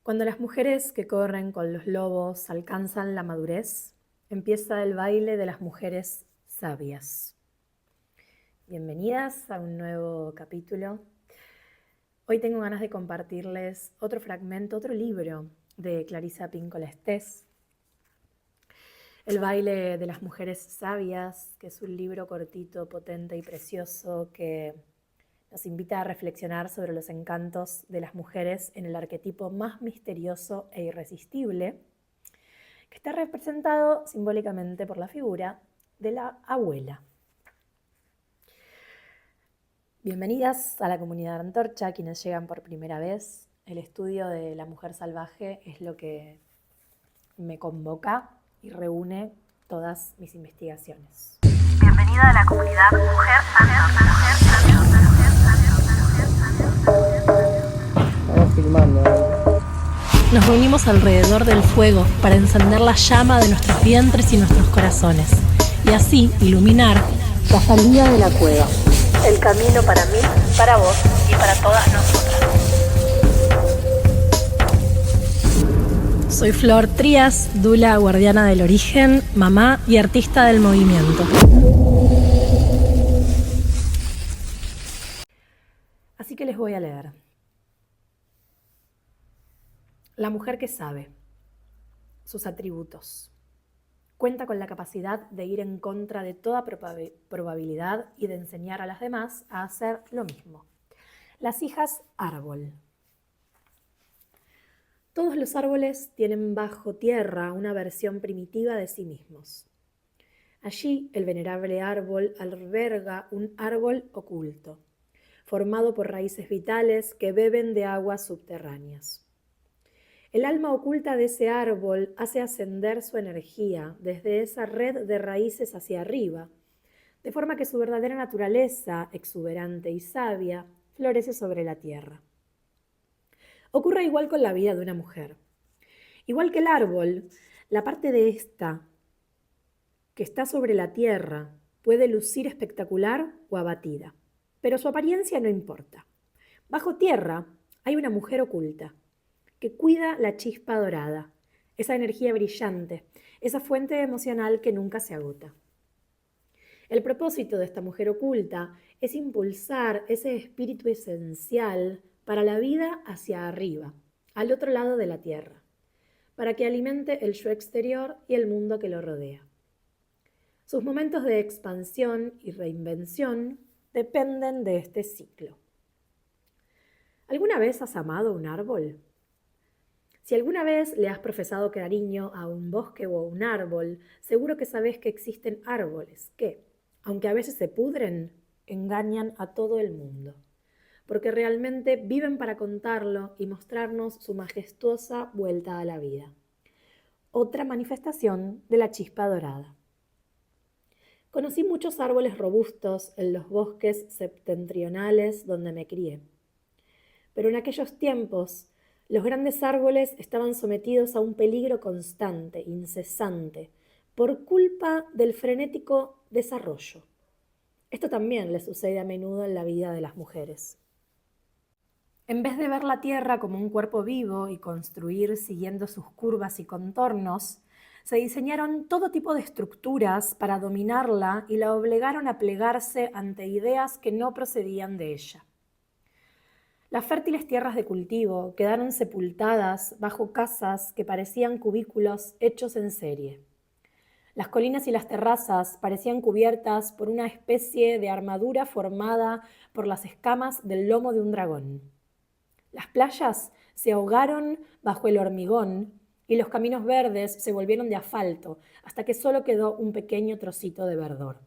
Cuando las mujeres que corren con los lobos alcanzan la madurez, empieza el baile de las mujeres sabias. Bienvenidas a un nuevo capítulo. Hoy tengo ganas de compartirles otro fragmento, otro libro de Clarissa Pinkola Estés. El baile de las mujeres sabias, que es un libro cortito, potente y precioso que nos invita a reflexionar sobre los encantos de las mujeres en el arquetipo más misterioso e irresistible, que está representado simbólicamente por la figura de la abuela. Bienvenidas a la comunidad Antorcha, quienes llegan por primera vez. El estudio de la mujer salvaje es lo que me convoca y reúne todas mis investigaciones. Bienvenida a la comunidad Mujer Antorcha. Estamos filmando. Nos reunimos alrededor del fuego para encender la llama de nuestros vientres y nuestros corazones, y así iluminar La salida de la cueva. el camino para mí, para vos y para todas nosotras. Soy Flor Trías, dula guardiana del origen, mamá y artista del movimiento. Así que les voy a leer. La mujer que sabe. Sus atributos. Cuenta con la capacidad de ir en contra de toda probabilidad y de enseñar a las demás a hacer lo mismo. Las hijas árbol. Todos los árboles tienen bajo tierra una versión primitiva de sí mismos. Allí el venerable árbol alberga un árbol oculto, formado por raíces vitales que beben de aguas subterráneas. El alma oculta de ese árbol hace ascender su energía desde esa red de raíces hacia arriba, de forma que su verdadera naturaleza, exuberante y sabia, florece sobre la tierra. Ocurre igual con la vida de una mujer. Igual que el árbol, la parte de esta que está sobre la tierra puede lucir espectacular o abatida, pero su apariencia no importa. Bajo tierra hay una mujer oculta que cuida la chispa dorada, esa energía brillante, esa fuente emocional que nunca se agota. El propósito de esta mujer oculta es impulsar ese espíritu esencial para la vida hacia arriba, al otro lado de la tierra, para que alimente el yo exterior y el mundo que lo rodea. Sus momentos de expansión y reinvención dependen de este ciclo. ¿Alguna vez has amado un árbol? Si alguna vez le has profesado cariño a un bosque o a un árbol, seguro que sabes que existen árboles que, aunque a veces se pudren, engañan a todo el mundo, porque realmente viven para contarlo y mostrarnos su majestuosa vuelta a la vida. Otra manifestación de la chispa dorada. Conocí muchos árboles robustos en los bosques septentrionales donde me crié, pero en aquellos tiempos los grandes árboles estaban sometidos a un peligro constante, incesante, por culpa del frenético desarrollo. Esto también le sucede a menudo en la vida de las mujeres. En vez de ver la tierra como un cuerpo vivo y construir siguiendo sus curvas y contornos, se diseñaron todo tipo de estructuras para dominarla y la obligaron a plegarse ante ideas que no procedían de ella. Las fértiles tierras de cultivo quedaron sepultadas bajo casas que parecían cubículos hechos en serie. Las colinas y las terrazas parecían cubiertas por una especie de armadura formada por las escamas del lomo de un dragón. Las playas se ahogaron bajo el hormigón y los caminos verdes se volvieron de asfalto hasta que solo quedó un pequeño trocito de verdor.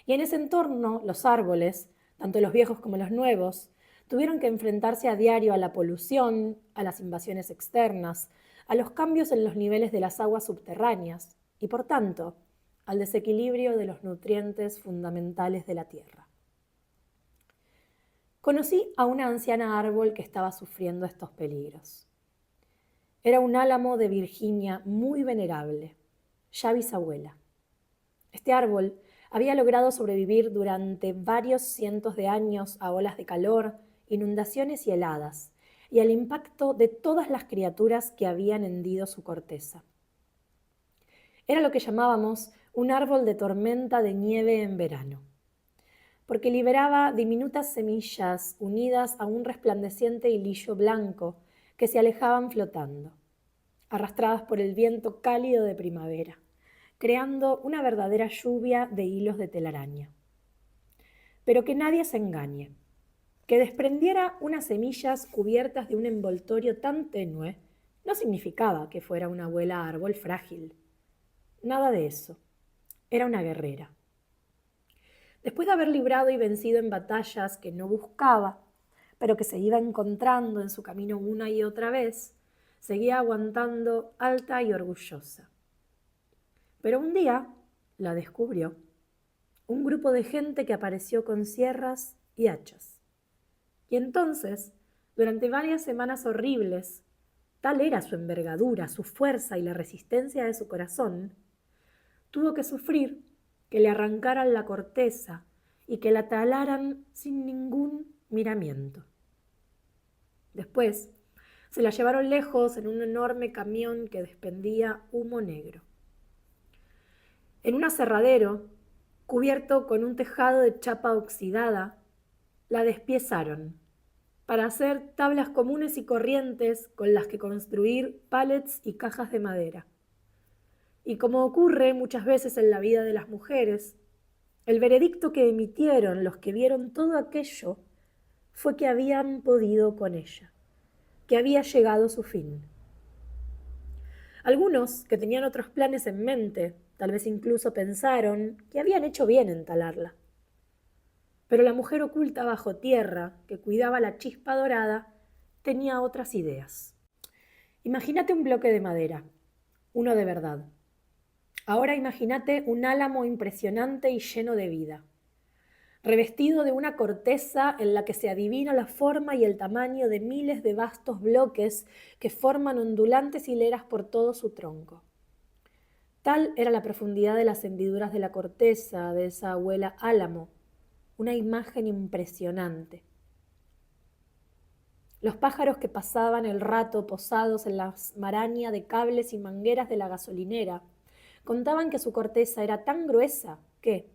Y en ese entorno, los árboles, tanto los viejos como los nuevos, tuvieron que enfrentarse a diario a la polución, a las invasiones externas, a los cambios en los niveles de las aguas subterráneas y, por tanto, al desequilibrio de los nutrientes fundamentales de la tierra. Conocí a una anciana árbol que estaba sufriendo estos peligros. Era un álamo de Virginia muy venerable, ya bisabuela. Este árbol había logrado sobrevivir durante varios cientos de años a olas de calor, inundaciones y heladas, y al impacto de todas las criaturas que habían hendido su corteza. Era lo que llamábamos un árbol de tormenta de nieve en verano, porque liberaba diminutas semillas unidas a un resplandeciente hilillo blanco que se alejaban flotando, arrastradas por el viento cálido de primavera, creando una verdadera lluvia de hilos de telaraña. Pero que nadie se engañe. Que desprendiera unas semillas cubiertas de un envoltorio tan tenue no significaba que fuera una abuela árbol frágil. Nada de eso. Era una guerrera. Después de haber librado y vencido en batallas que no buscaba, pero que se iba encontrando en su camino una y otra vez, seguía aguantando alta y orgullosa. Pero un día la descubrió un grupo de gente que apareció con sierras y hachas. Y entonces, durante varias semanas horribles, tal era su envergadura, su fuerza y la resistencia de su corazón, tuvo que sufrir que le arrancaran la corteza y que la talaran sin ningún miramiento. Después, se la llevaron lejos en un enorme camión que despedía humo negro. En un aserradero, cubierto con un tejado de chapa oxidada, la despiezaron para hacer tablas comunes y corrientes con las que construir pallets y cajas de madera. Y como ocurre muchas veces en la vida de las mujeres, el veredicto que emitieron los que vieron todo aquello fue que habían podido con ella, que había llegado su fin. Algunos que tenían otros planes en mente, tal vez incluso pensaron que habían hecho bien en talarla. Pero la mujer oculta bajo tierra, que cuidaba la chispa dorada, tenía otras ideas. Imagínate un bloque de madera, uno de verdad. Ahora imagínate un álamo impresionante y lleno de vida, revestido de una corteza en la que se adivina la forma y el tamaño de miles de vastos bloques que forman ondulantes hileras por todo su tronco. Tal era la profundidad de las hendiduras de la corteza de esa abuela álamo, una imagen impresionante. Los pájaros que pasaban el rato posados en la maraña de cables y mangueras de la gasolinera contaban que su corteza era tan gruesa que,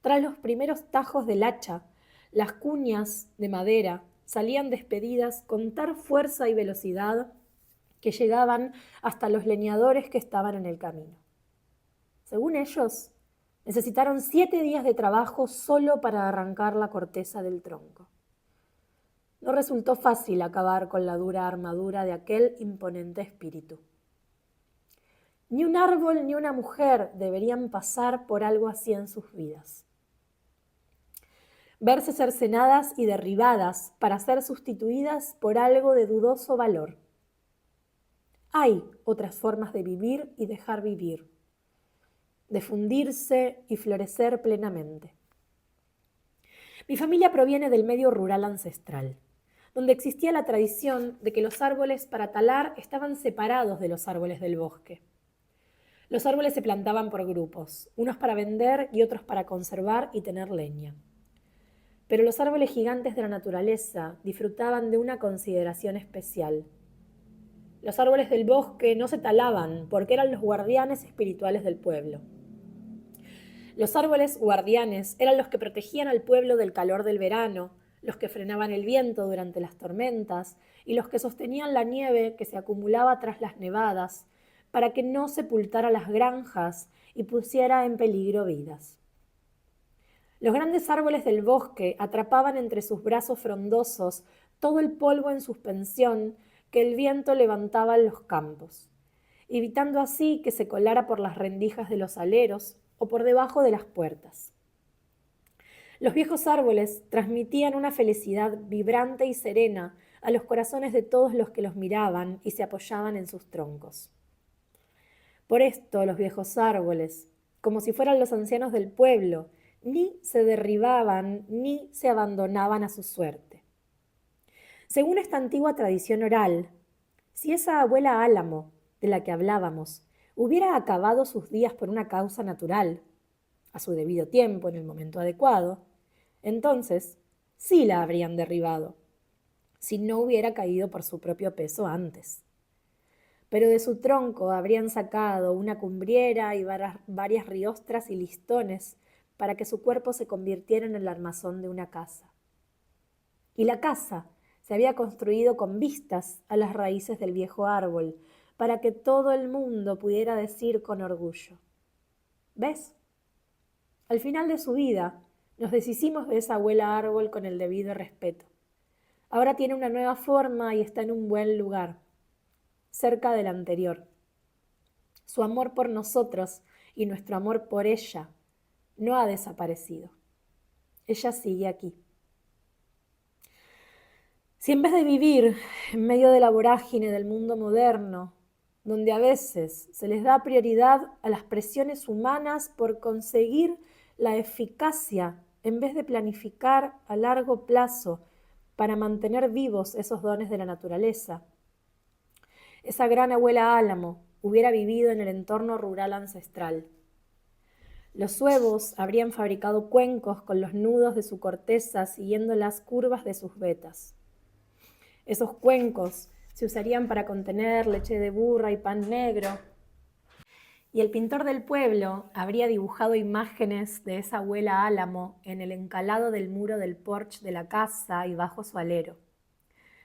tras los primeros tajos del hacha, las cuñas de madera salían despedidas con tal fuerza y velocidad que llegaban hasta los leñadores que estaban en el camino. Según ellos, necesitaron 7 días de trabajo solo para arrancar la corteza del tronco. No resultó fácil acabar con la dura armadura de aquel imponente espíritu. Ni un árbol ni una mujer deberían pasar por algo así en sus vidas. Verse cercenadas y derribadas para ser sustituidas por algo de dudoso valor. Hay otras formas de vivir y dejar vivir, de fundirse y florecer plenamente. Mi familia proviene del medio rural ancestral, donde existía la tradición de que los árboles para talar estaban separados de los árboles del bosque. Los árboles se plantaban por grupos, unos para vender y otros para conservar y tener leña. Pero los árboles gigantes de la naturaleza disfrutaban de una consideración especial. Los árboles del bosque no se talaban porque eran los guardianes espirituales del pueblo. Los árboles guardianes eran los que protegían al pueblo del calor del verano, los que frenaban el viento durante las tormentas y los que sostenían la nieve que se acumulaba tras las nevadas para que no sepultara las granjas y pusiera en peligro vidas. Los grandes árboles del bosque atrapaban entre sus brazos frondosos todo el polvo en suspensión que el viento levantaba en los campos, evitando así que se colara por las rendijas de los aleros o por debajo de las puertas. Los viejos árboles transmitían una felicidad vibrante y serena a los corazones de todos los que los miraban y se apoyaban en sus troncos. Por esto los viejos árboles, como si fueran los ancianos del pueblo, ni se derribaban ni se abandonaban a su suerte. Según esta antigua tradición oral, si esa abuela álamo de la que hablábamos hubiera acabado sus días por una causa natural, a su debido tiempo, en el momento adecuado, entonces sí la habrían derribado. si no hubiera caído por su propio peso antes. Pero de su tronco habrían sacado una cumbriera y varias riostras y listones para que su cuerpo se convirtiera en el armazón de una casa. Y la casa se había construido con vistas a las raíces del viejo árbol, para que todo el mundo pudiera decir con orgullo: ¿ves? Al final de su vida, nos deshicimos de esa abuela árbol con el debido respeto. Ahora tiene una nueva forma y está en un buen lugar, cerca del anterior. Su amor por nosotros y nuestro amor por ella no ha desaparecido. Ella sigue aquí. Si en vez de vivir en medio de la vorágine del mundo moderno, donde a veces se les da prioridad a las presiones humanas por conseguir la eficacia en vez de planificar a largo plazo para mantener vivos esos dones de la naturaleza, esa gran abuela Álamo hubiera vivido en el entorno rural ancestral. Los suevos habrían fabricado cuencos con los nudos de su corteza siguiendo las curvas de sus vetas. Esos cuencos se usarían para contener leche de burra y pan negro. Y el pintor del pueblo habría dibujado imágenes de esa abuela Álamo en el encalado del muro del porche de la casa y bajo su alero,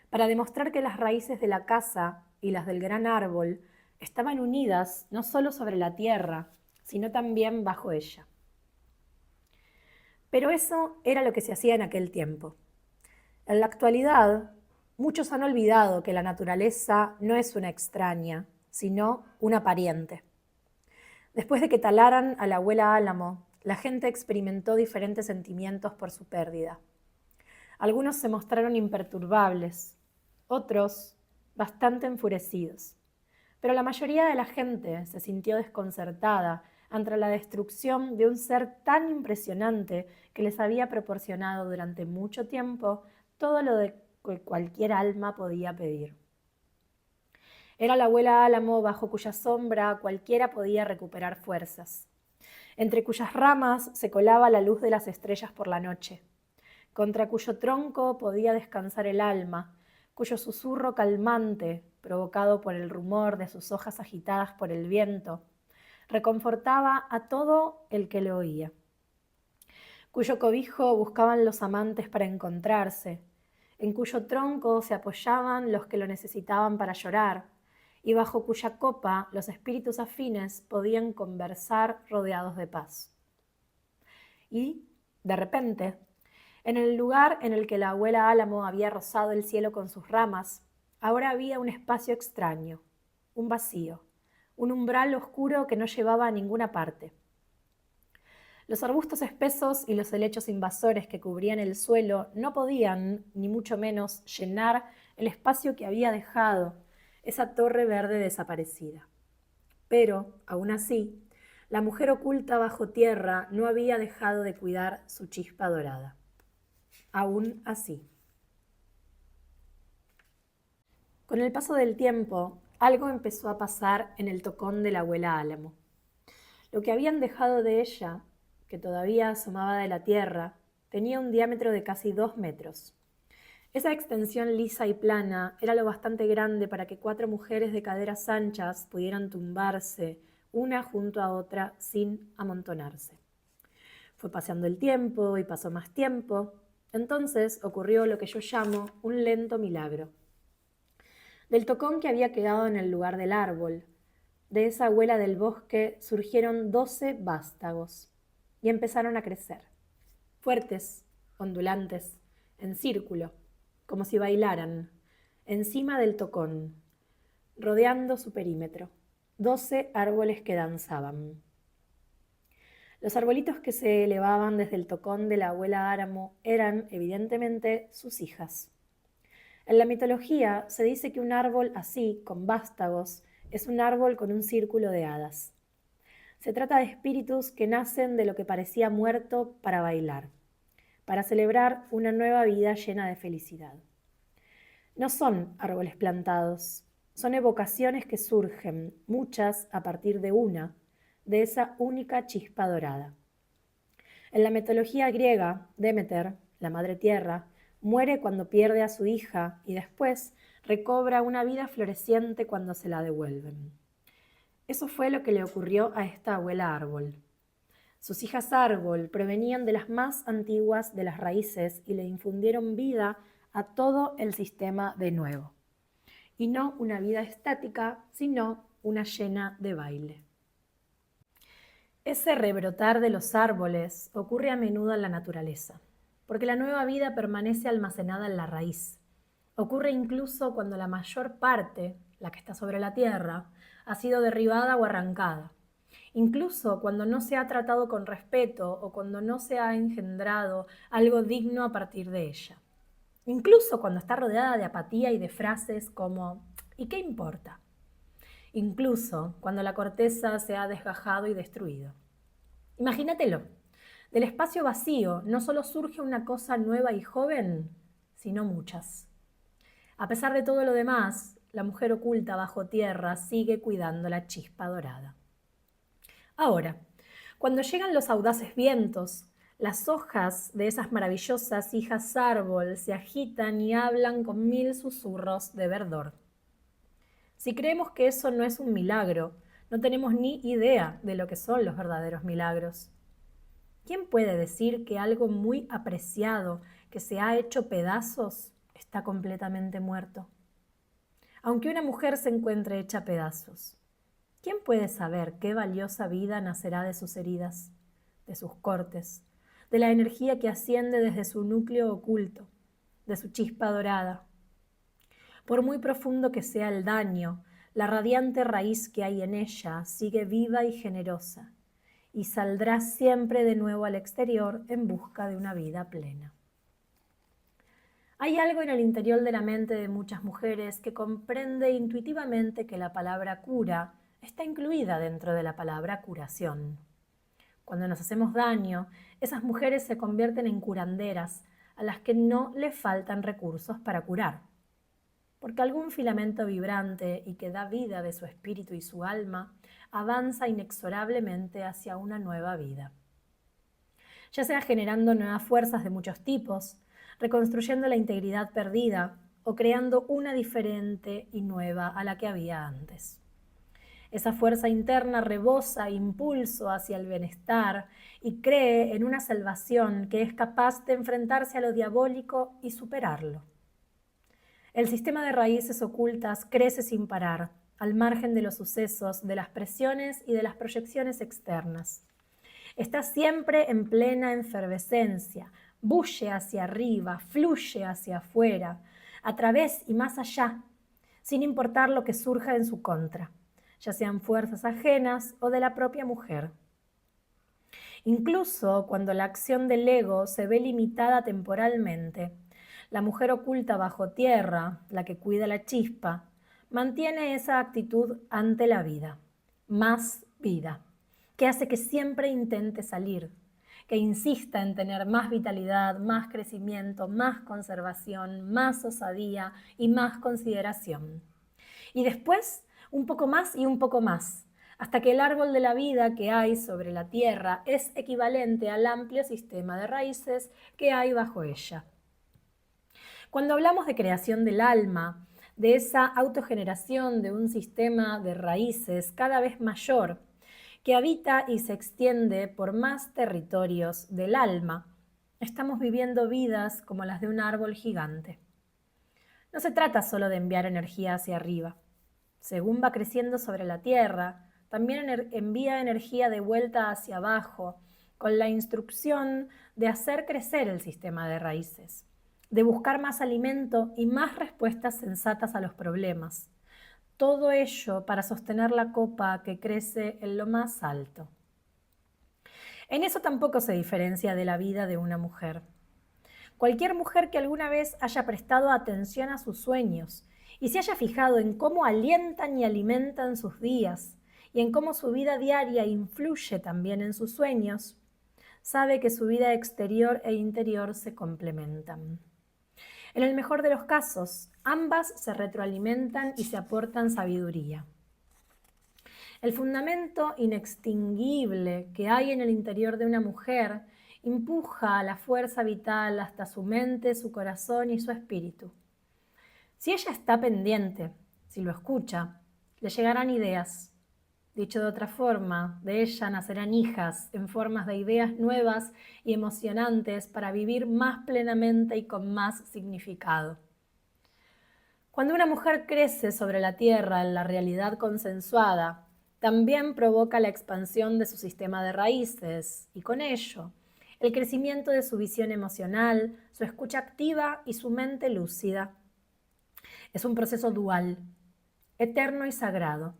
para demostrar que las raíces de la casa y las del gran árbol estaban unidas no solo sobre la tierra, sino también bajo ella. Pero eso era lo que se hacía en aquel tiempo. En la actualidad, muchos han olvidado que la naturaleza no es una extraña, sino una pariente. Después de que talaran a la abuela Álamo, la gente experimentó diferentes sentimientos por su pérdida. Algunos se mostraron imperturbables, otros bastante enfurecidos. Pero la mayoría de la gente se sintió desconcertada ante la destrucción de un ser tan impresionante que les había proporcionado durante mucho tiempo todo lo que cualquier alma podía pedir. Era la abuela Álamo bajo cuya sombra cualquiera podía recuperar fuerzas, entre cuyas ramas se colaba la luz de las estrellas por la noche, contra cuyo tronco podía descansar el alma, cuyo susurro calmante, provocado por el rumor de sus hojas agitadas por el viento, reconfortaba a todo el que le oía, cuyo cobijo buscaban los amantes para encontrarse, en cuyo tronco se apoyaban los que lo necesitaban para llorar, y bajo cuya copa los espíritus afines podían conversar rodeados de paz. Y, de repente, en el lugar en el que la abuela Álamo había rozado el cielo con sus ramas, ahora había un espacio extraño, un vacío, un umbral oscuro que no llevaba a ninguna parte. Los arbustos espesos y los helechos invasores que cubrían el suelo no podían, ni mucho menos, llenar el espacio que había dejado esa torre verde desaparecida. Pero, aún así, la mujer oculta bajo tierra no había dejado de cuidar su chispa dorada. Aún así. Con el paso del tiempo, algo empezó a pasar en el tocón de la abuela Álamo. Lo que habían dejado de ella, que todavía asomaba de la tierra, tenía un diámetro de casi 2 metros. Esa extensión lisa y plana era lo bastante grande para que 4 mujeres de caderas anchas pudieran tumbarse una junto a otra sin amontonarse. Fue pasando el tiempo y pasó más tiempo. Entonces ocurrió lo que yo llamo un lento milagro. Del tocón que había quedado en el lugar del árbol, de esa abuela del bosque, surgieron 12 vástagos y empezaron a crecer, fuertes, ondulantes, en círculo, como si bailaran, encima del tocón, rodeando su perímetro, 12 árboles que danzaban. Los arbolitos que se elevaban desde el tocón de la abuela Álamo eran, evidentemente, sus hijas. En la mitología se dice que un árbol así, con vástagos, es un árbol con un círculo de hadas. Se trata de espíritus que nacen de lo que parecía muerto para bailar, para celebrar una nueva vida llena de felicidad. No son árboles plantados, son evocaciones que surgen, muchas a partir de esa única chispa dorada. En la mitología griega, Demeter, la madre tierra, muere cuando pierde a su hija y después recobra una vida floreciente cuando se la devuelven. Eso fue lo que le ocurrió a esta abuela árbol. Sus hijas árbol provenían de las más antiguas de las raíces y le infundieron vida a todo el sistema de nuevo. Y no una vida estática, sino una llena de baile. Ese rebrotar de los árboles ocurre a menudo en la naturaleza, porque la nueva vida permanece almacenada en la raíz. Ocurre incluso cuando la mayor parte, la que está sobre la tierra, ha sido derribada o arrancada. Incluso cuando no se ha tratado con respeto o cuando no se ha engendrado algo digno a partir de ella. Incluso cuando está rodeada de apatía y de frases como ¿y qué importa? Incluso cuando la corteza se ha desgajado y destruido. Imagínatelo, del espacio vacío no solo surge una cosa nueva y joven, sino muchas. A pesar de todo lo demás, la mujer oculta bajo tierra sigue cuidando la chispa dorada. Ahora, cuando llegan los audaces vientos, las hojas de esas maravillosas hijas árbol se agitan y hablan con 1000 susurros de verdor. Si creemos que eso no es un milagro, no tenemos ni idea de lo que son los verdaderos milagros. ¿Quién puede decir que algo muy apreciado, que se ha hecho pedazos, está completamente muerto? Aunque una mujer se encuentre hecha pedazos, ¿quién puede saber qué valiosa vida nacerá de sus heridas, de sus cortes, de la energía que asciende desde su núcleo oculto, de su chispa dorada? Por muy profundo que sea el daño, la radiante raíz que hay en ella sigue viva y generosa, y saldrá siempre de nuevo al exterior en busca de una vida plena. Hay algo en el interior de la mente de muchas mujeres que comprende intuitivamente que la palabra cura está incluida dentro de la palabra curación. Cuando nos hacemos daño, esas mujeres se convierten en curanderas a las que no le faltan recursos para curar. Porque algún filamento vibrante y que da vida de su espíritu y su alma avanza inexorablemente hacia una nueva vida. Ya sea generando nuevas fuerzas de muchos tipos, reconstruyendo la integridad perdida o creando una diferente y nueva a la que había antes. Esa fuerza interna rebosa impulso hacia el bienestar y cree en una salvación que es capaz de enfrentarse a lo diabólico y superarlo. El sistema de raíces ocultas crece sin parar, al margen de los sucesos, de las presiones y de las proyecciones externas. Está siempre en plena efervescencia, bulle hacia arriba, fluye hacia afuera, a través y más allá, sin importar lo que surja en su contra, ya sean fuerzas ajenas o de la propia mujer. Incluso cuando la acción del ego se ve limitada temporalmente, la mujer oculta bajo tierra, la que cuida la chispa, mantiene esa actitud ante la vida, más vida, que hace que siempre intente salir, que insista en tener más vitalidad, más crecimiento, más conservación, más osadía y más consideración. Y después, un poco más y un poco más, hasta que el árbol de la vida que hay sobre la tierra es equivalente al amplio sistema de raíces que hay bajo ella. Cuando hablamos de creación del alma, de esa autogeneración de un sistema de raíces cada vez mayor, que habita y se extiende por más territorios del alma, estamos viviendo vidas como las de un árbol gigante. No se trata solo de enviar energía hacia arriba. Según va creciendo sobre la tierra, también envía energía de vuelta hacia abajo, con la instrucción de hacer crecer el sistema de raíces, de buscar más alimento y más respuestas sensatas a los problemas. Todo ello para sostener la copa que crece en lo más alto. En eso tampoco se diferencia de la vida de una mujer. Cualquier mujer que alguna vez haya prestado atención a sus sueños y se haya fijado en cómo alientan y alimentan sus días y en cómo su vida diaria influye también en sus sueños, sabe que su vida exterior e interior se complementan. En el mejor de los casos, ambas se retroalimentan y se aportan sabiduría. El fundamento inextinguible que hay en el interior de una mujer empuja la fuerza vital hasta su mente, su corazón y su espíritu. Si ella está pendiente, si lo escucha, le llegarán ideas. Dicho de otra forma, de ella nacerán hijas en formas de ideas nuevas y emocionantes para vivir más plenamente y con más significado. Cuando una mujer crece sobre la tierra en la realidad consensuada, también provoca la expansión de su sistema de raíces y con ello el crecimiento de su visión emocional, su escucha activa y su mente lúcida. Es un proceso dual, eterno y sagrado,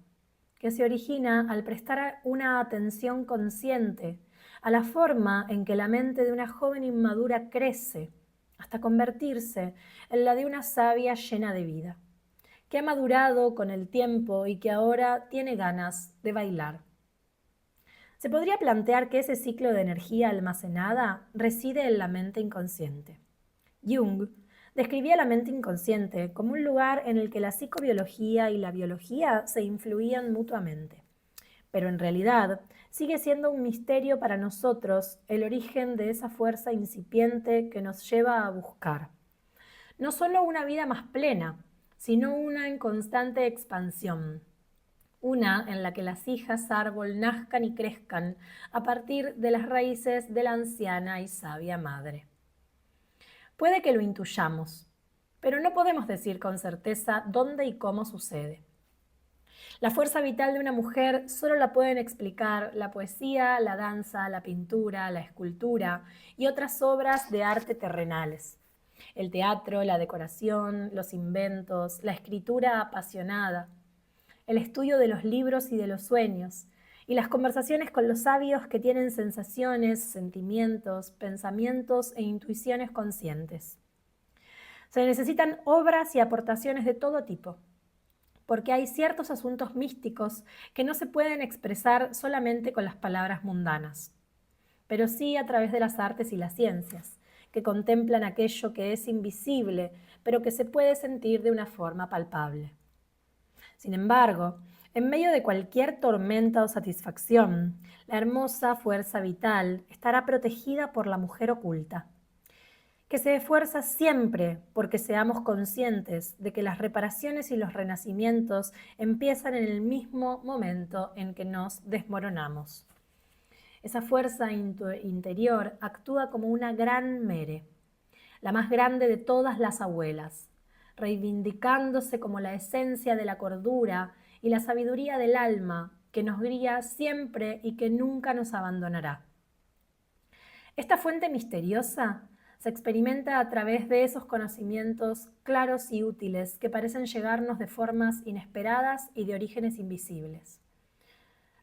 que se origina al prestar una atención consciente a la forma en que la mente de una joven inmadura crece hasta convertirse en la de una sabia llena de vida, que ha madurado con el tiempo y que ahora tiene ganas de bailar. Se podría plantear que ese ciclo de energía almacenada reside en la mente inconsciente. Jung describía la mente inconsciente como un lugar en el que la psicobiología y la biología se influían mutuamente. Pero en realidad sigue siendo un misterio para nosotros el origen de esa fuerza incipiente que nos lleva a buscar no solo una vida más plena, sino una en constante expansión. Una en la que las hijas árbol nazcan y crezcan a partir de las raíces de la anciana y sabia madre. Puede que lo intuyamos, pero no podemos decir con certeza dónde y cómo sucede. La fuerza vital de una mujer solo la pueden explicar la poesía, la danza, la pintura, la escultura y otras obras de arte terrenales. El teatro, la decoración, los inventos, la escritura apasionada, el estudio de los libros y de los sueños, y las conversaciones con los sabios que tienen sensaciones, sentimientos, pensamientos e intuiciones conscientes. Se necesitan obras y aportaciones de todo tipo, porque hay ciertos asuntos místicos que no se pueden expresar solamente con las palabras mundanas, pero sí a través de las artes y las ciencias, que contemplan aquello que es invisible, pero que se puede sentir de una forma palpable. Sin embargo, en medio de cualquier tormenta o satisfacción, la hermosa fuerza vital estará protegida por la mujer oculta, que se esfuerza siempre porque seamos conscientes de que las reparaciones y los renacimientos empiezan en el mismo momento en que nos desmoronamos. Esa fuerza interior actúa como una gran mere, la más grande de todas las abuelas, reivindicándose como la esencia de la cordura y la sabiduría del alma que nos guía siempre y que nunca nos abandonará. Esta fuente misteriosa se experimenta a través de esos conocimientos claros y útiles que parecen llegarnos de formas inesperadas y de orígenes invisibles.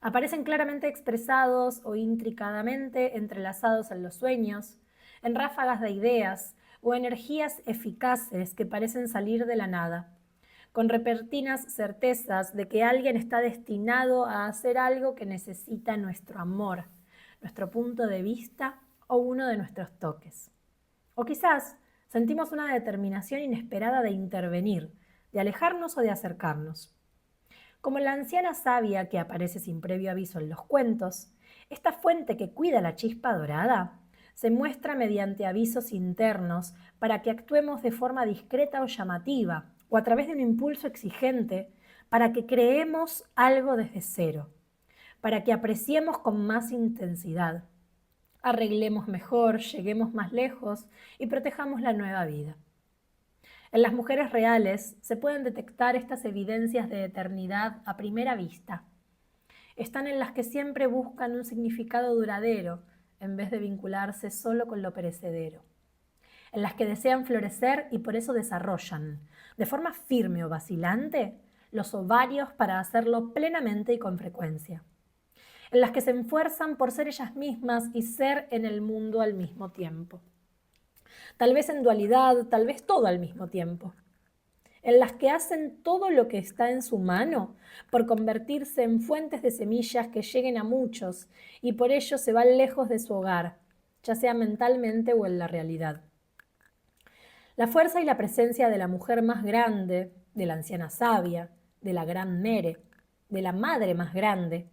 Aparecen claramente expresados o intricadamente entrelazados en los sueños, en ráfagas de ideas o energías eficaces que parecen salir de la nada, con repentinas certezas de que alguien está destinado a hacer algo que necesita nuestro amor, nuestro punto de vista o uno de nuestros toques. O quizás sentimos una determinación inesperada de intervenir, de alejarnos o de acercarnos. Como la anciana sabia que aparece sin previo aviso en los cuentos, esta fuente que cuida la chispa dorada se muestra mediante avisos internos para que actuemos de forma discreta o llamativa, o a través de un impulso exigente para que creemos algo desde cero, para que apreciemos con más intensidad, arreglemos mejor, lleguemos más lejos y protejamos la nueva vida. En las mujeres reales se pueden detectar estas evidencias de eternidad a primera vista. Están en las que siempre buscan un significado duradero en vez de vincularse solo con lo perecedero. En las que desean florecer y por eso desarrollan, de forma firme o vacilante, los ovarios para hacerlo plenamente y con frecuencia. En las que se esfuerzan por ser ellas mismas y ser en el mundo al mismo tiempo. Tal vez en dualidad, tal vez todo al mismo tiempo. En las que hacen todo lo que está en su mano por convertirse en fuentes de semillas que lleguen a muchos y por ello se van lejos de su hogar, ya sea mentalmente o en la realidad. La fuerza y la presencia de la mujer más grande, de la anciana sabia, de la gran mere, de la madre más grande,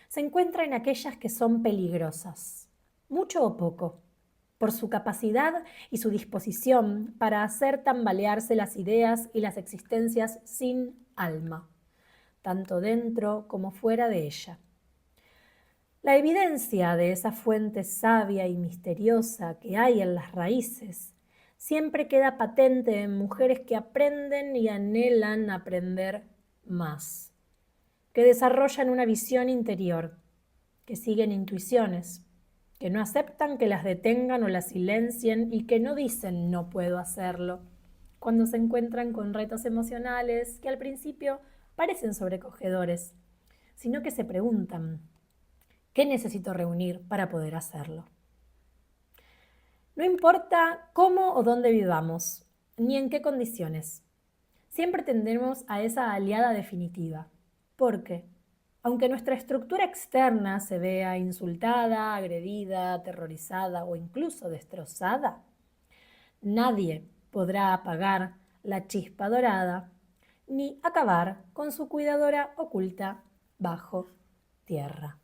se encuentra en aquellas que son peligrosas, mucho o poco, por su capacidad y su disposición para hacer tambalearse las ideas y las existencias sin alma, tanto dentro como fuera de ella. La evidencia de esa fuente sabia y misteriosa que hay en las raíces siempre queda patente en mujeres que aprenden y anhelan aprender más, que desarrollan una visión interior, que siguen intuiciones, que no aceptan que las detengan o las silencien y que no dicen no puedo hacerlo cuando se encuentran con retos emocionales que al principio parecen sobrecogedores, sino que se preguntan, ¿qué necesito reunir para poder hacerlo? No importa cómo o dónde vivamos, ni en qué condiciones, siempre tendremos a esa aliada definitiva, porque aunque nuestra estructura externa se vea insultada, agredida, aterrorizada o incluso destrozada, nadie podrá apagar la chispa dorada ni acabar con su cuidadora oculta bajo tierra.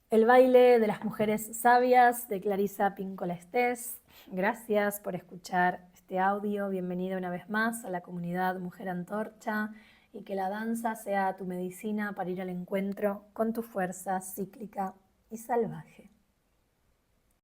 El baile de las mujeres sabias de Clarisa Pinkola Estés. Gracias por escuchar este audio. Bienvenida una vez más a la comunidad Mujer Antorcha y que la danza sea tu medicina para ir al encuentro con tu fuerza cíclica y salvaje.